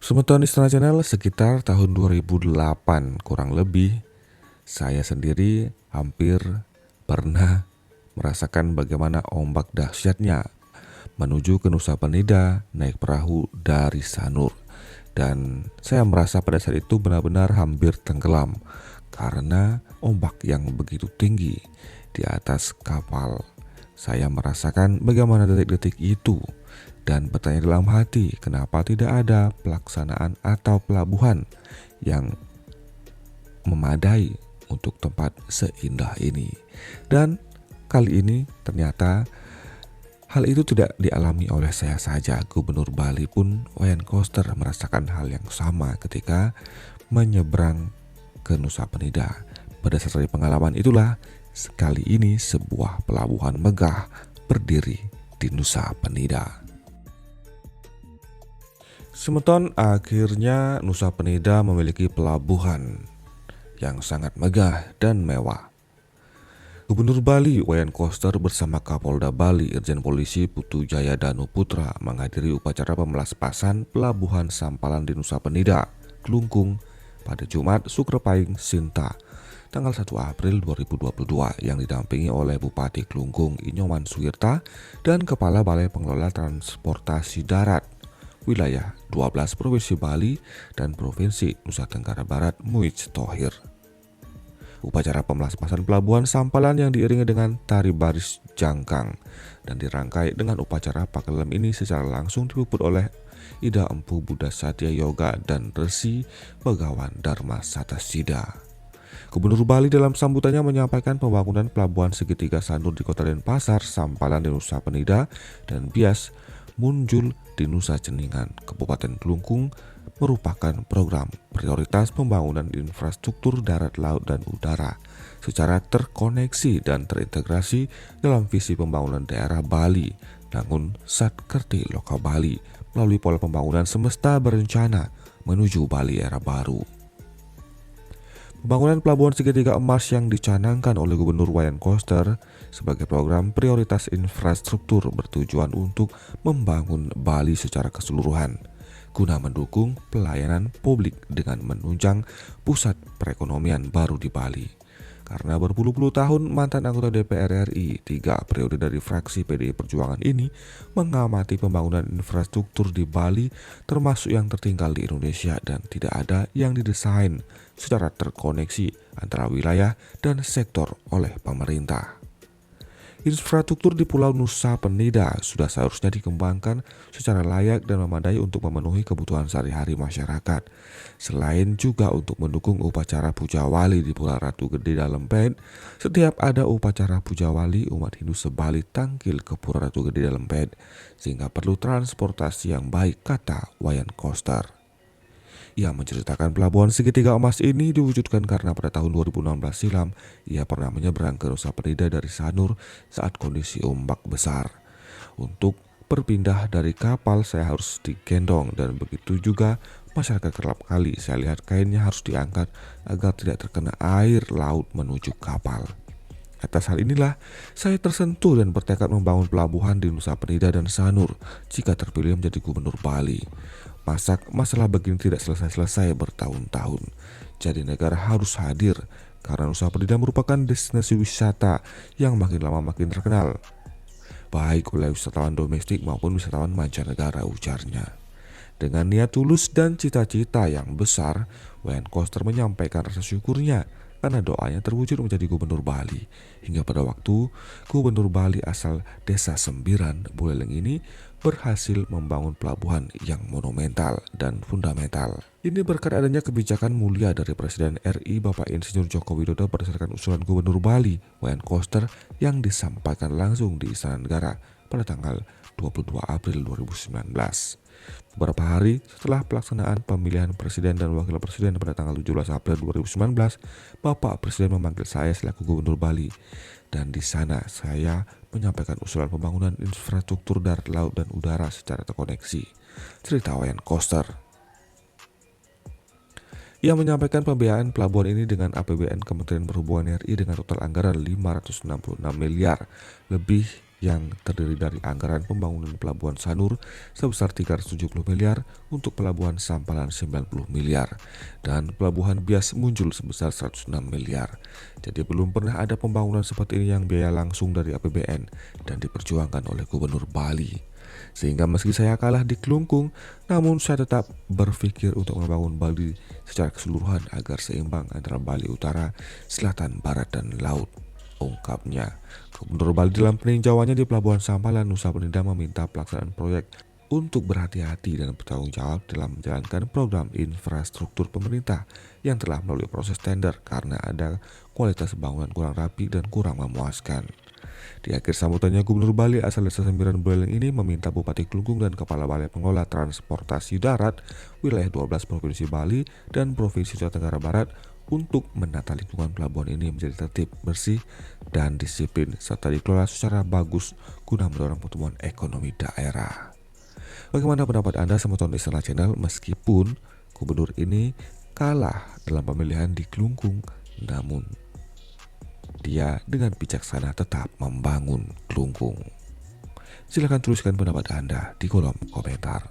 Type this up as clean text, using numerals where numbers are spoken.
Semeton Istana Channel sekitar tahun 2008 kurang lebih, saya sendiri hampir pernah merasakan bagaimana ombak dahsyatnya menuju ke Nusa Penida naik perahu dari Sanur. Dan saya merasa pada saat itu benar-benar hampir tenggelam karena ombak yang begitu tinggi di atas kapal. Saya merasakan bagaimana detik-detik itu dan bertanya dalam hati, kenapa tidak ada pelaksanaan atau pelabuhan yang memadai untuk tempat seindah ini. Dan kali ini ternyata hal itu tidak dialami oleh saya saja. Gubernur Bali pun, Wayan Koster, merasakan hal yang sama ketika menyeberang ke Nusa Penida. Berdasar dari pengalaman itulah, sekali ini sebuah pelabuhan megah berdiri di Nusa Penida. Semeton, akhirnya Nusa Penida memiliki pelabuhan yang sangat megah dan mewah. Gubernur Bali Wayan Koster bersama Kapolda Bali Irjen Polisi Putu Jaya Danu Putra menghadiri upacara pemelaspasan Pelabuhan Sampalan di Nusa Penida, Klungkung pada Jumat Sukrepaing Sinta, tanggal 1 April 2022 yang didampingi oleh Bupati Klungkung Inyoman Suwirta dan Kepala Balai Pengelola Transportasi Darat wilayah 12 Provinsi Bali dan Provinsi Nusa Tenggara Barat Muiz Thohir. Upacara pemelaspasan Pelabuhan Sampalan yang diiringi dengan tari baris jangkang dan dirangkai dengan upacara pakelem ini secara langsung dipuput oleh Ida Empu Buddha Satya Yoga dan Resi Begawan Dharma Satasida. Gubernur Bali dalam sambutannya menyampaikan pembangunan pelabuhan segitiga Sanur di Kota Denpasar, Sampalan di Nusa Penida, dan Bias Munjul di Nusa Ceningan, Kabupaten Klungkung merupakan program prioritas pembangunan infrastruktur darat, laut, dan udara secara terkoneksi dan terintegrasi dalam visi pembangunan daerah Bali Nangun Satkerti Loka Bali melalui pola pembangunan semesta berencana menuju Bali era baru. Pembangunan pelabuhan segitiga emas yang dicanangkan oleh Gubernur Wayan Koster sebagai program prioritas infrastruktur bertujuan untuk membangun Bali secara keseluruhan guna mendukung pelayanan publik dengan menunjang pusat perekonomian baru di Bali. Karena berpuluh-puluh tahun mantan anggota DPR RI 3 periode dari fraksi PDI Perjuangan ini mengamati pembangunan infrastruktur di Bali termasuk yang tertinggal di Indonesia dan tidak ada yang didesain secara terkoneksi antara wilayah dan sektor oleh pemerintah. Infrastruktur di Pulau Nusa Penida sudah seharusnya dikembangkan secara layak dan memadai untuk memenuhi kebutuhan sehari-hari masyarakat. Selain juga untuk mendukung upacara Puja Wali di Pulau Ratu Gede Dalempet, setiap ada upacara Puja Wali, umat Hindu sebali tangkil ke Pulau Ratu Gede Dalempet, sehingga perlu transportasi yang baik, kata Wayan Koster. Ia menceritakan pelabuhan segitiga emas ini diwujudkan karena pada tahun 2016 silam ia pernah menyeberang ke Nusa Penida dari Sanur saat kondisi ombak besar. Untuk berpindah dari kapal saya harus digendong dan begitu juga masyarakat kerap kali saya lihat kainnya harus diangkat agar tidak terkena air laut menuju kapal. Atas hal inilah saya tersentuh dan bertekad membangun pelabuhan di Nusa Penida dan Sanur jika terpilih menjadi gubernur Bali. Masalah begini tidak selesai-selesai bertahun-tahun. Jadi negara harus hadir karena Nusa Penida merupakan destinasi wisata yang makin lama makin terkenal, baik oleh wisatawan domestik maupun wisatawan mancanegara, ujarnya. Dengan niat tulus dan cita-cita yang besar, Wayan Koster menyampaikan rasa syukurnya karena doanya terwujud menjadi gubernur Bali. Hingga pada waktu gubernur Bali asal Desa Sembiran, Buleleng ini berhasil membangun pelabuhan yang monumental dan fundamental. Ini berkat adanya kebijakan mulia dari Presiden RI Bapak Insinyur Joko Widodo berdasarkan usulan Gubernur Bali, Wayan Koster, yang disampaikan langsung di Istana Negara pada tanggal 22 April 2019. Beberapa hari setelah pelaksanaan pemilihan presiden dan wakil presiden pada tanggal 17 April 2019, Bapak Presiden memanggil saya selaku Gubernur Bali. Dan di sana saya menyampaikan usulan pembangunan infrastruktur darat, laut, dan udara secara terkoneksi. Cerita Wayan Koster. Ia menyampaikan pembiayaan pelabuhan ini dengan APBN Kementerian Perhubungan RI dengan total anggaran 566 miliar lebih yang terdiri dari anggaran pembangunan pelabuhan Sanur sebesar 370 miliar untuk pelabuhan Sampalan 90 miliar dan pelabuhan Bias Muncul sebesar 106 miliar. Jadi belum pernah ada pembangunan seperti ini yang biaya langsung dari APBN dan diperjuangkan oleh Gubernur Bali. Sehingga meski saya kalah di Kelungkung, namun saya tetap berpikir untuk membangun Bali secara keseluruhan agar seimbang antara Bali Utara, Selatan, Barat, dan Laut, ungkapnya. Gubernur Bali dalam peninjauannya di Pelabuhan Sampalan, Nusa Penida meminta pelaksanaan proyek untuk berhati-hati dan bertanggung jawab dalam menjalankan program infrastruktur pemerintah yang telah melalui proses tender karena ada kualitas bangunan kurang rapi dan kurang memuaskan. Di akhir sambutannya, Gubernur Bali asal Desa Sembiran Buleleng ini meminta Bupati Kelungkung dan Kepala Balai Pengelola Transportasi Darat wilayah 12 Provinsi Bali dan Provinsi Nusa Tenggara Barat untuk menata lingkungan pelabuhan ini menjadi tertib, bersih, dan disiplin serta dikelola secara bagus guna mendorong pertumbuhan ekonomi daerah. Bagaimana pendapat Anda sama Tonton Istana Channel meskipun gubernur ini kalah dalam pemilihan di Kelungkung, namun dia dengan bijaksana tetap membangun Kelungkung. Silahkan tuliskan pendapat Anda di kolom komentar.